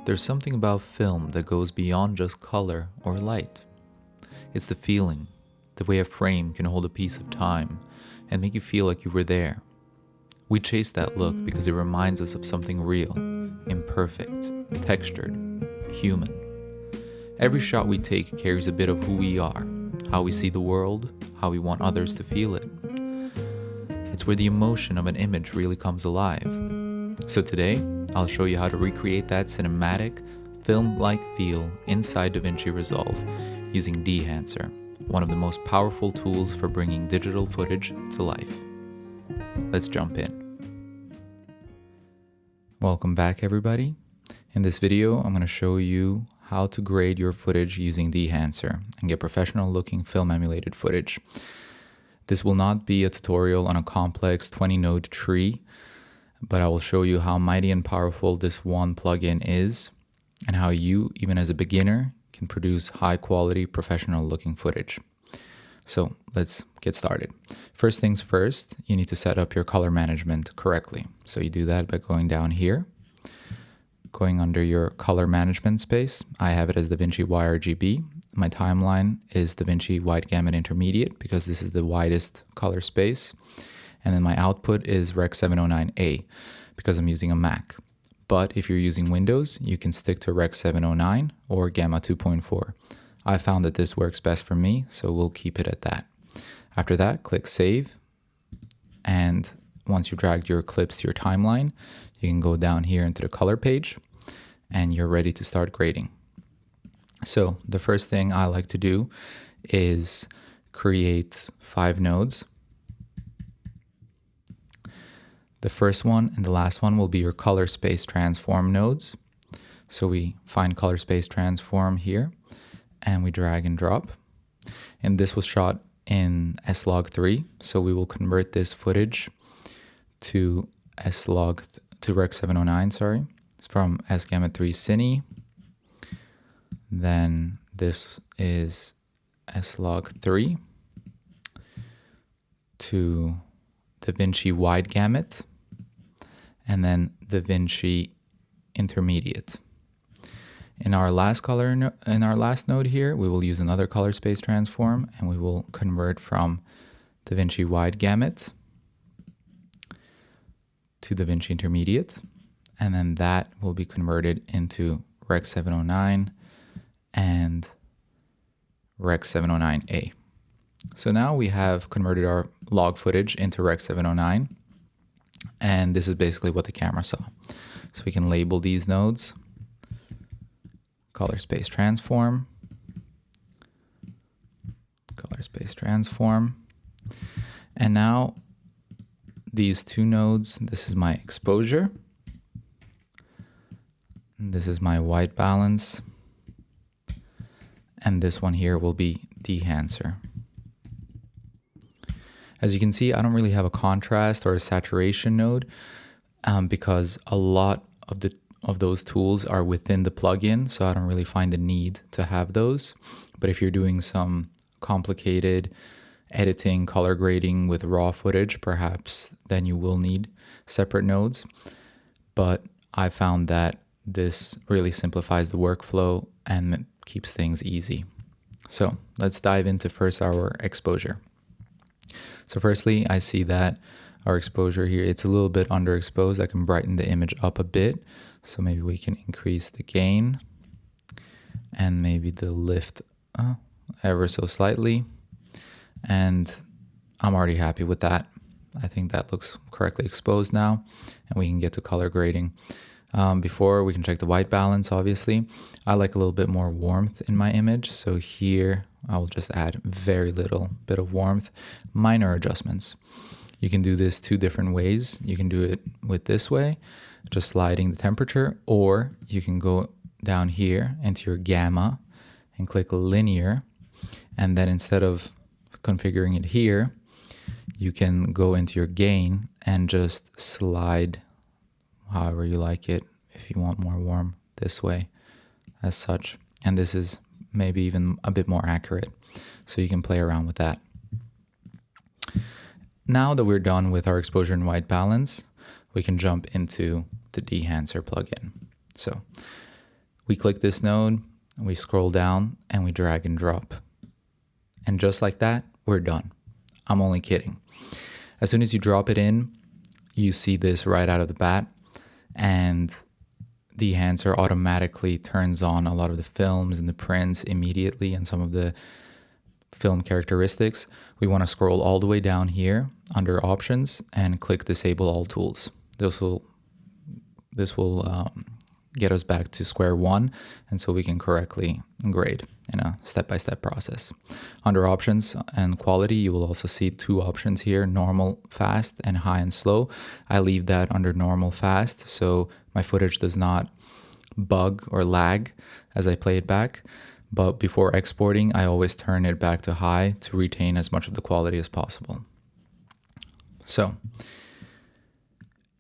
There's something about film that goes beyond just color or light. It's the feeling, the way a frame can hold a piece of time and make you feel like you were there. We chase that look because it reminds us of something real, imperfect, textured, human. Every shot we take carries a bit of who we are, how we see the world, how we want others to feel it. It's where the emotion of an image really comes alive. So today, I'll show you how to recreate that cinematic, film-like feel inside DaVinci Resolve using Dehancer, one of the most powerful tools for bringing digital footage to life. Let's jump in. Welcome back, everybody. In this video, I'm going to show you how to grade your footage using Dehancer and get professional-looking film-emulated footage. This will not be a tutorial on a complex 20-node tree, but I will show you how mighty and powerful this one plugin is and how you, even as a beginner, can produce high-quality, professional-looking footage. So let's get started. First things first, you need to set up your color management correctly. So you do that by going down here, going under your color management space. I have it as DaVinci YRGB. My timeline is DaVinci Wide Gamut Intermediate because this is the widest color space. And then my output is Rec 709A because I'm using a Mac. But if you're using Windows, you can stick to Rec 709 or Gamma 2.4. I found that this works best for me, so we'll keep it at that. After that, click Save. And once you dragged your clips to your timeline, you can go down here into the color page and you're ready to start grading. So the first thing I like to do is create 5 nodes. The first one and the last one will be your color space transform nodes. So we find color space transform here and we drag and drop. And this was shot in S-Log3. So we will convert this footage to Rec 709, sorry. It's from S-Gamut 3 Cine. Then this is S-Log3 to DaVinci Wide Gamut, and then DaVinci Intermediate. In our last node here, we will use another color space transform, and we will convert from DaVinci Wide Gamut to DaVinci Intermediate, and then that will be converted into Rec 709 and Rec 709A. So now we have converted our log footage into Rec 709, and this is basically what the camera saw. So we can label these nodes, color space transform, and now these 2 nodes, this is my exposure, and this is my white balance, and this one here will be Dehancer. As you can see, I don't really have a contrast or a saturation node because a lot of those tools are within the plugin, so I don't really find the need to have those. But if you're doing some complicated editing, color grading with raw footage, perhaps then you will need separate nodes. But I found that this really simplifies the workflow and keeps things easy. So let's dive into first our exposure. So firstly, I see that our exposure here, it's a little bit underexposed. I can brighten the image up a bit. So maybe we can increase the gain and maybe the lift ever so slightly. And I'm already happy with that. I think that looks correctly exposed now, and we can get to color grading. Before we can check the white balance, obviously. I like a little bit more warmth in my image. So here I will just add very little bit of warmth, minor adjustments. You can do this 2 different ways. You can do it with this way, just sliding the temperature, or you can go down here into your gamma and click linear. And then instead of configuring it here, you can go into your gain and just slide however you like it, if you want more warm this way as such. And this is maybe even a bit more accurate, so you can play around with that. Now that we're done with our exposure and white balance, we can jump into the Dehancer plugin. So We click this node, we scroll down, and we drag and drop. And just like that, we're done. I'm only kidding. As soon as you drop it in, you see this right out of the bat, and Dehancer automatically turns on a lot of the films and the prints immediately and some of the film characteristics. We want to scroll all the way down here under options and click disable all tools. This will get us back to square one, and so we can correctly grade in a step-by-step process. Under options and quality, you will also see two options here, normal, fast, and high and slow. I leave that under normal fast, so my footage does not bug or lag as I play it back. But before exporting, I always turn it back to high to retain as much of the quality as possible. So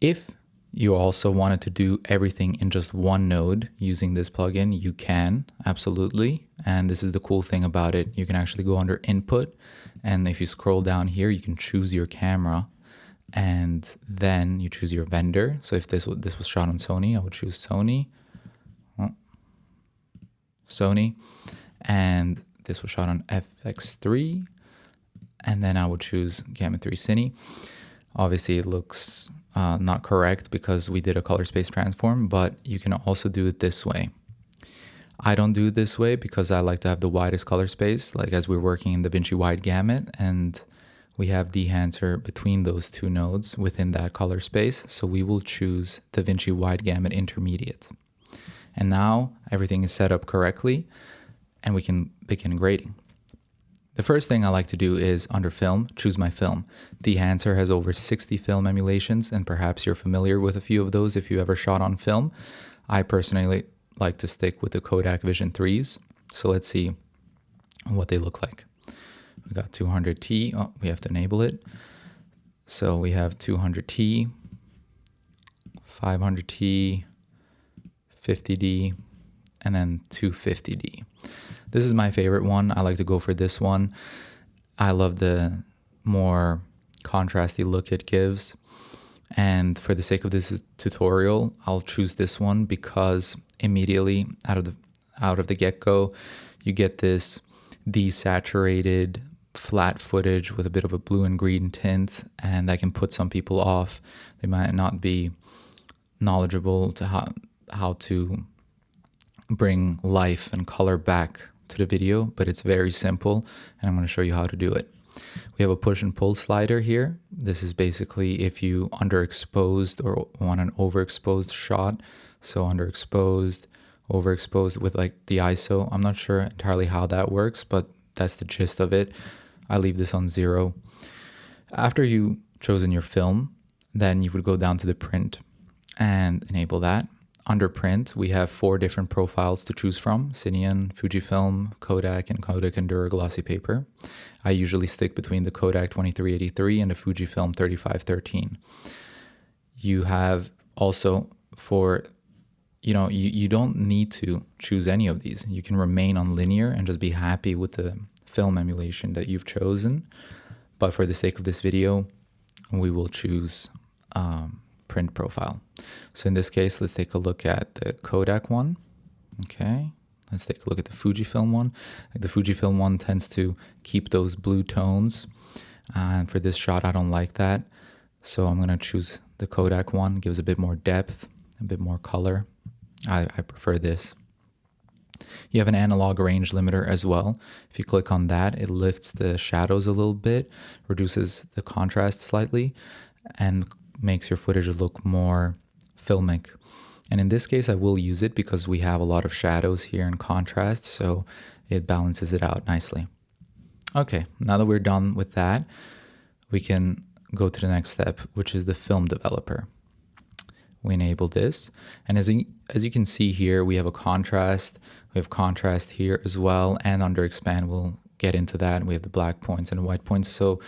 if you also wanted to do everything in just one node using this plugin, you can, absolutely. And this is the cool thing about it. You can actually go under input, and if you scroll down here, you can choose your camera, and then you choose your vendor. So if this was shot on Sony, I would choose Sony. Sony, and this was shot on FX3, and then I would choose Gamma 3 Cine. Obviously it looks not correct because we did a color space transform, but you can also do it this way. I don't do it this way because I like to have the widest color space, like as we're working in DaVinci wide gamut, and we have Dehancer between those two nodes within that color space, so we will choose DaVinci wide gamut intermediate. And now everything is set up correctly and we can begin grading. The first thing I like to do is under film, choose my film. Dehancer has over 60 film emulations, and perhaps you're familiar with a few of those if you ever shot on film. I personally like to stick with the Kodak Vision 3s. So let's see what they look like. We got 200T, oh, we have to enable it. So we have 200T, 500T, 50D, and then 250D. This is my favorite one. I like to go for this one. I love the more contrasty look it gives. And for the sake of this tutorial, I'll choose this one because immediately out of the get-go, you get this desaturated flat footage with a bit of a blue and green tint, and that can put some people off. They might not be knowledgeable to how to bring life and color back to the video, but it's very simple, and I'm going to show you how to do it. We have a push and pull slider here. This is basically if you underexposed or want an overexposed shot. So underexposed, overexposed with like the ISO. I'm not sure entirely how that works, but that's the gist of it. I leave this on 0. After you chosen your film, then you would go down to the print and enable that. Under print, we have 4 different profiles to choose from: Cineon, Fujifilm, Kodak, and Kodak Endura glossy paper. I usually stick between the Kodak 2383 and the Fujifilm 3513. You have also for, you don't need to choose any of these. You can remain on linear and just be happy with the film emulation that you've chosen. But for the sake of this video, we will choose print profile. So in this case, let's take a look at the Kodak one. Okay, let's take a look at the Fujifilm one. The Fujifilm one tends to keep those blue tones, and for this shot I don't like that, so I'm going to choose the Kodak one. It gives a bit more depth, a bit more color. I prefer this. You have an analog range limiter as well. If you click on that, it lifts the shadows a little bit, reduces the contrast slightly, and makes your footage look more filmic. And in this case, I will use it because we have a lot of shadows here in contrast, so it balances it out nicely. Okay, now that we're done with that, we can go to the next step, which is the film developer. We enable this, and as you can see here, we have a contrast. We have contrast here as well, and under expand, we'll get into that. We have the black points and the white points, so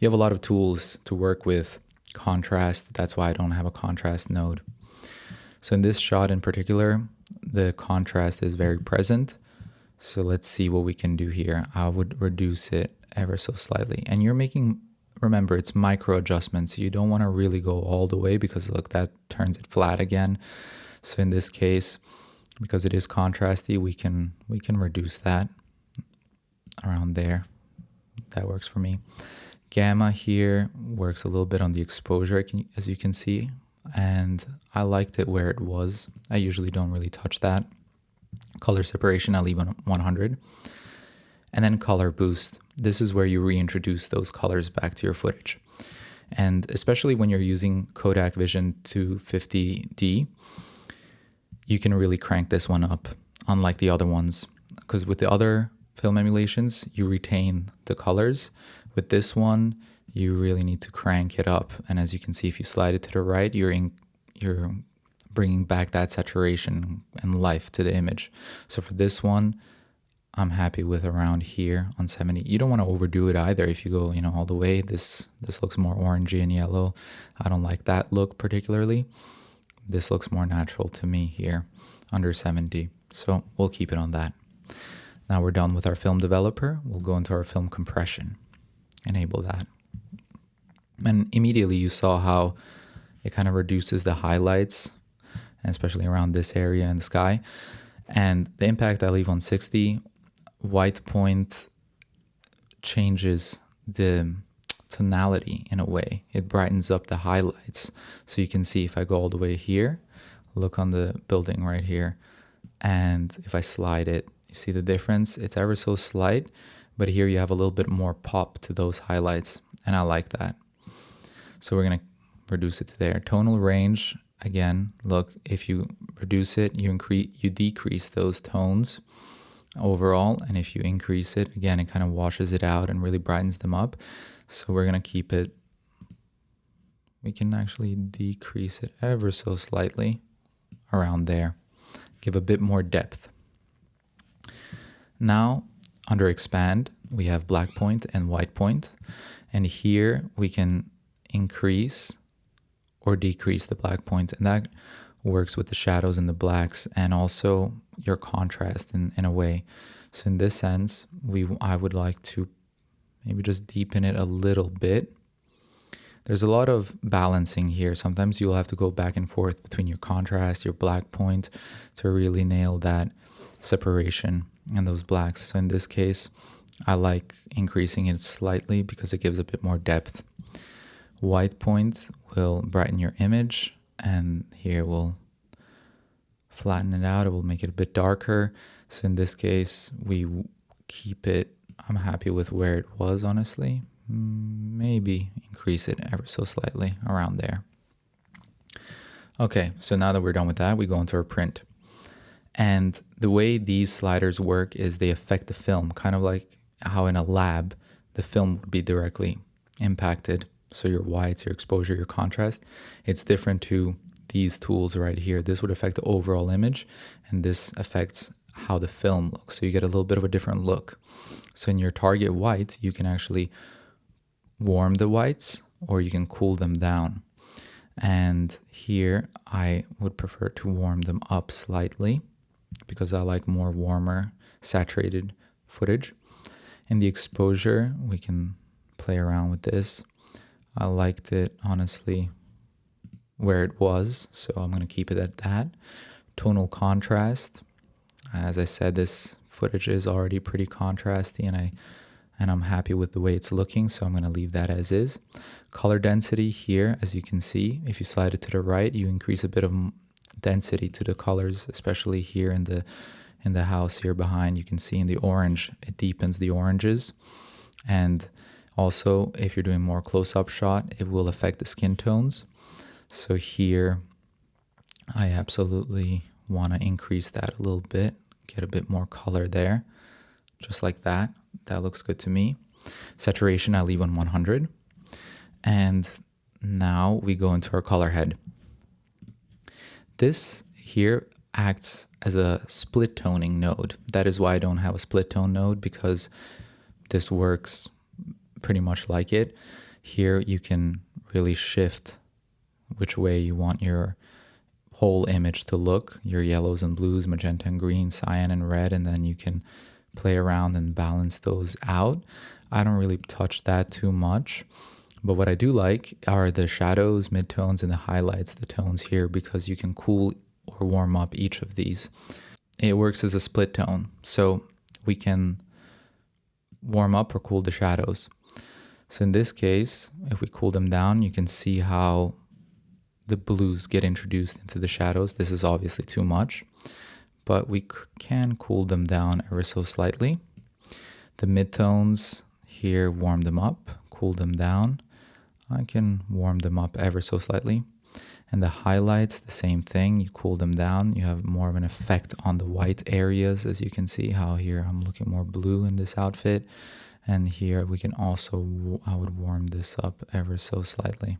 you have a lot of tools to work with contrast. That's why I don't have a contrast node. So in this shot in particular, the contrast is very present. So let's see what we can do here. I would reduce it ever so slightly. And remember, it's micro adjustments. You don't want to really go all the way because look, that turns it flat again. So in this case, because it is contrasty, we can reduce that around there. That works for me. Gamma here works a little bit on the exposure, as you can see, and I liked it where it was. I usually don't really touch that. Color separation, I'll leave on 100. And then color boost. This is where you reintroduce those colors back to your footage. And especially when you're using Kodak Vision 250D, you can really crank this one up, unlike the other ones. Because with the other film emulations, you retain the colors. With this one, you really need to crank it up. And as you can see, if you slide it to the right, you're bringing back that saturation and life to the image. So for this one, I'm happy with around here on 70. You don't want to overdo it either. If you go, all the way, this looks more orangey and yellow. I don't like that look particularly. This looks more natural to me here, under 70. So we'll keep it on that. Now we're done with our film developer. We'll go into our film compression. Enable that. And immediately you saw how it kind of reduces the highlights, especially around this area in the sky. And the impact I leave on 60, white point changes the tonality in a way. It brightens up the highlights. So you can see if I go all the way here, look on the building right here, and if I slide it, you see the difference? It's ever so slight, but here you have a little bit more pop to those highlights, and I like that. So we're going to reduce it to there. Tonal range, again, look, if you reduce it, you decrease those tones overall, and if you increase it, again, it kind of washes it out and really brightens them up. So we're going to keep it, we can actually decrease it ever so slightly around there, give a bit more depth. Now, under expand, we have black point and white point, and here we can increase or decrease the black point, and that works with the shadows and the blacks and also your contrast in a way. So in this sense, I would like to maybe just deepen it a little bit. There's a lot of balancing here. Sometimes you'll have to go back and forth between your contrast, your black point, to really nail that separation and those blacks. So in this case, I like increasing it slightly because it gives a bit more depth. White point will brighten your image, and here we'll flatten it out. It will make it a bit darker. So in this case, we keep it, I'm happy with where it was, honestly. Maybe increase it ever so slightly around there. Okay, so now that we're done with that, we go into our print. And the way these sliders work is they affect the film, kind of like how in a lab, the film would be directly impacted. So your whites, your exposure, your contrast, it's different to these tools right here. This would affect the overall image, and this affects how the film looks. So you get a little bit of a different look. So in your target white, you can actually warm the whites or you can cool them down. And here I would prefer to warm them up slightly because I like more warmer, saturated footage. In the exposure, we can play around with this. I liked it, honestly, where it was, so I'm going to keep it at that. Tonal contrast. As I said, this footage is already pretty contrasty, and I'm happy with the way it's looking, so I'm going to leave that as is. Color density here, as you can see, if you slide it to the right, you increase a bit of density to the colors, especially here in the house here behind. You can see in the orange, it deepens the oranges. And also, if you're doing more close-up shot, it will affect the skin tones. So here, I absolutely want to increase that a little bit, get a bit more color there, just like that. That looks good to me. Saturation, I leave on 100. And now we go into our color head. This here acts as a split toning node. That is why I don't have a split tone node, because this works pretty much like it. Here you can really shift which way you want your whole image to look, your yellows and blues, magenta and green, cyan and red, and then you can play around and balance those out. I don't really touch that too much, but what I do like are the shadows, midtones, and the highlights, the tones here, because you can cool or warm up each of these. it works as a split tone. So we can warm up or cool the shadows. So in this case, if we cool them down, you can see how the blues get introduced into the shadows. This is obviously too much, but we can cool them down ever so slightly. The midtones here, warm them up, cool them down. I can warm them up ever so slightly. And the highlights, the same thing, you cool them down. You have more of an effect on the white areas, as you can see how here I'm looking more blue in this outfit. And here we can also, I would warm this up ever so slightly.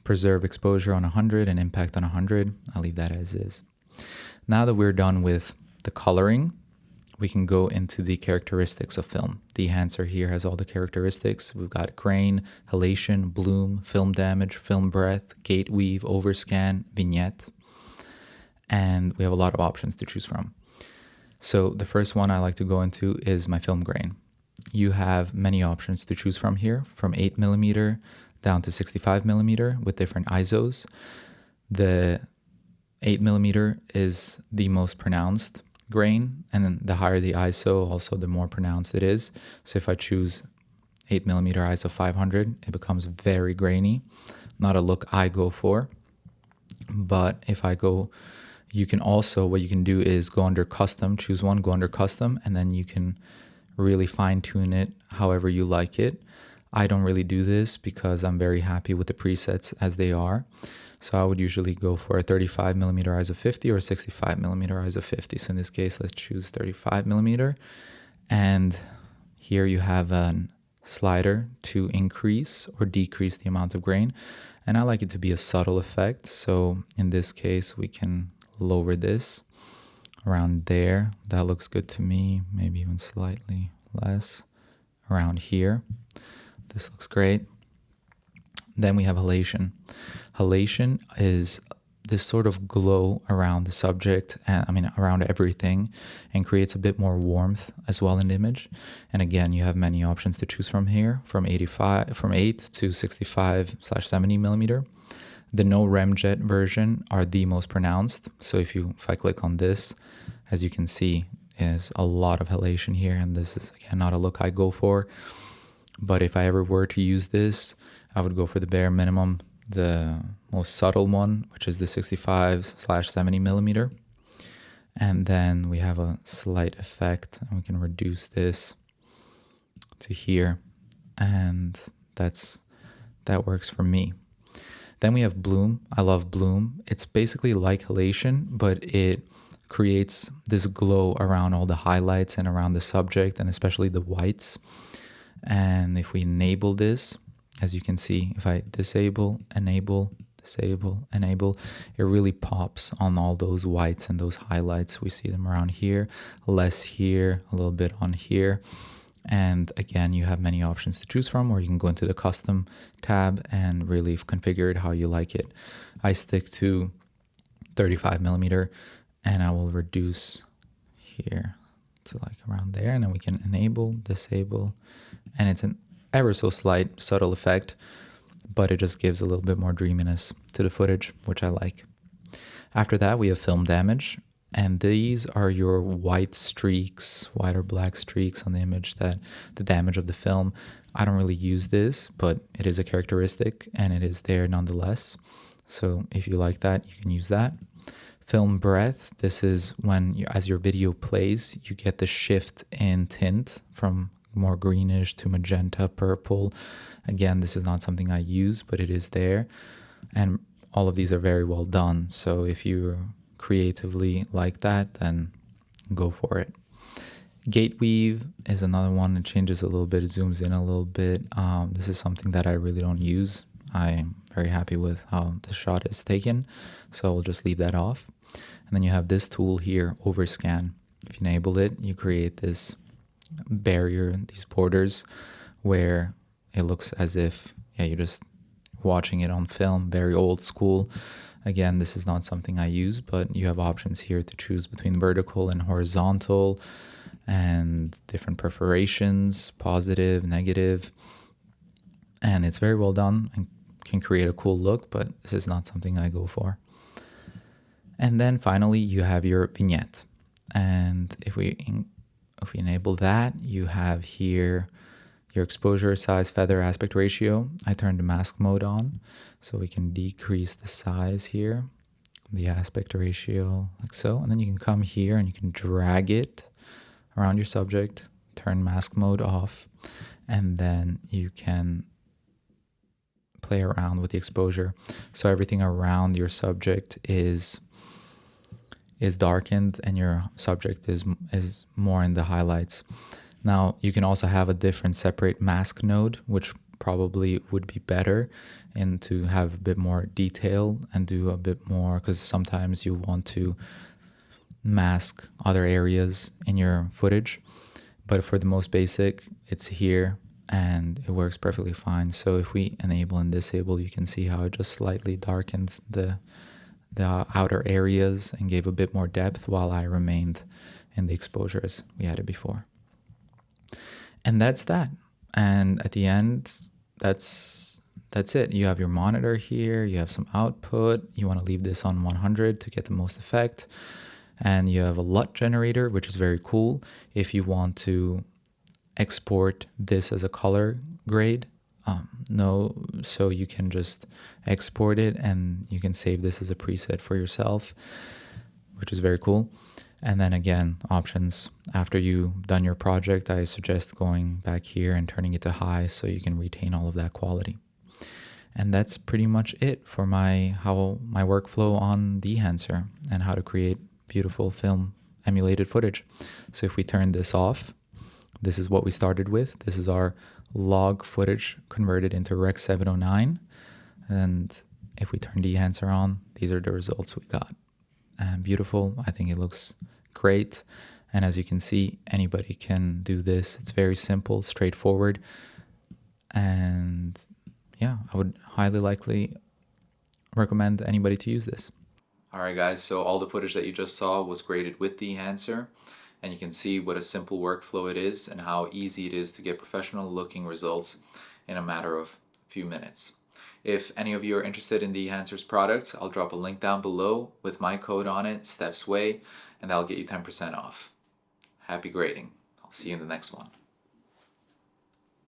Preserve exposure on 100 and impact on 100. I'll leave that as is. Now that we're done with the coloring, we can go into the characteristics of film. Dehancer here has all the characteristics. We've got grain, halation, bloom, film damage, film breadth, gate weave, overscan, vignette. And we have a lot of options to choose from. So the first one I like to go into is my film grain. You have many options to choose from here, from 8mm down to 65mm with different ISOs. The 8mm is the most pronounced grain, and then the higher the ISO, also the more pronounced it is. So if I choose 8mm ISO 500, it becomes very grainy. Not a look I go for. But if I go, you can also, what you can do is go under custom, choose one, go under custom, and then you can really fine tune it however you like it. I don't really do this because I'm very happy with the presets as they are. So I would usually go for a 35mm ISO 50 or 65mm ISO 50. So in this case, let's choose 35mm. And here you have a slider to increase or decrease the amount of grain. And I like it to be a subtle effect. So in this case, we can lower this around there. That looks good to me. Maybe even slightly less around here. This looks great. Then we have halation. Halation is this sort of glow around the subject, around everything, and creates a bit more warmth as well in the image. And again, you have many options to choose from here, from 8 to 65/70mm. The no remjet version are the most pronounced. So if I click on this, as you can see, is a lot of halation here, and this is again not a look I go for. But if I ever were to use this, I would go for the bare minimum, the most subtle one, which is the 65/70mm. And then we have a slight effect, and we can reduce this to here. And that works for me. Then we have bloom. I love bloom. It's basically like halation, but it creates this glow around all the highlights and around the subject, and especially the whites. And if we enable this, as you can see, if I disable, enable, it really pops on all those whites and those highlights. We see them around here, less here, a little bit on here. And again, you have many options to choose from, or you can go into the custom tab and really configure it how you like it. I stick to 35mm, and I will reduce here to like around there, and then we can enable, disable, and it's an ever so slight subtle effect, but it just gives a little bit more dreaminess to the footage, which I like. After that, we have film damage, and these are your white or black streaks on the image, that the damage of the film. I don't really use this, but it is a characteristic and it is there nonetheless. So if you like that, you can use that. Film breadth, this is when as your video plays, you get the shift in tint from more greenish to magenta, purple. Again, this is not something I use, but it is there. And all of these are very well done. So if you creatively like that, then go for it. Gate weave is another one. It changes a little bit. It zooms in a little bit. This is something that I really don't use. I'm very happy with how the shot is taken. So we'll just leave that off. And then you have this tool here, overscan. If you enable it, you create this barrier, these borders, where it looks as if you're just watching it on film, very old school. Again, this is not something I use, but you have options here to choose between vertical and horizontal and different perforations, positive, negative. And it's very well done and can create a cool look, but this is not something I go for. And then finally, you have your vignette. And if we enable that, you have here your exposure, size, feather, aspect ratio. I turned the mask mode on, so we can decrease the size here, the aspect ratio, like so. And then you can come here and you can drag it around your subject, turn mask mode off, and then you can play around with the exposure. So everything around your subject is darkened and your subject is more in the highlights. Now you can also have a different separate mask node, which probably would be better, and to have a bit more detail and do a bit more, because sometimes you want to mask other areas in your footage. But for the most basic, it's here and it works perfectly fine. So if we enable and disable, you can see how it just slightly darkened the outer areas and gave a bit more depth while I remained in the exposure as we had it before. And that's that. And at the end, that's it. You have your monitor here, you have some output. You want to leave this on 100 to get the most effect. And you have a LUT generator, which is very cool if you want to export this as a color grade. So you can just export it and you can save this as a preset for yourself, which is very cool. And then again, options. After you've done your project, I suggest going back here and turning it to high so you can retain all of that quality. And that's pretty much it for my workflow on Dehancer and how to create beautiful film emulated footage. So if we turn this off, this is what we started with. This is our log footage converted into Rec 709. And if we turn Dehancer on, these are the results we got. And beautiful. I think it looks great. And as you can see, anybody can do this. It's very simple, straightforward. And yeah, I would highly likely recommend anybody to use this. All right, guys, so all the footage that you just saw was graded with Dehancer, and you can see what a simple workflow it is and how easy it is to get professional looking results in a matter of a few minutes. If any of you are interested in Dehancer's products, I'll drop a link down below with my code on it, Steph's Way, and that'll get you 10% off. Happy grading. I'll see you in the next one.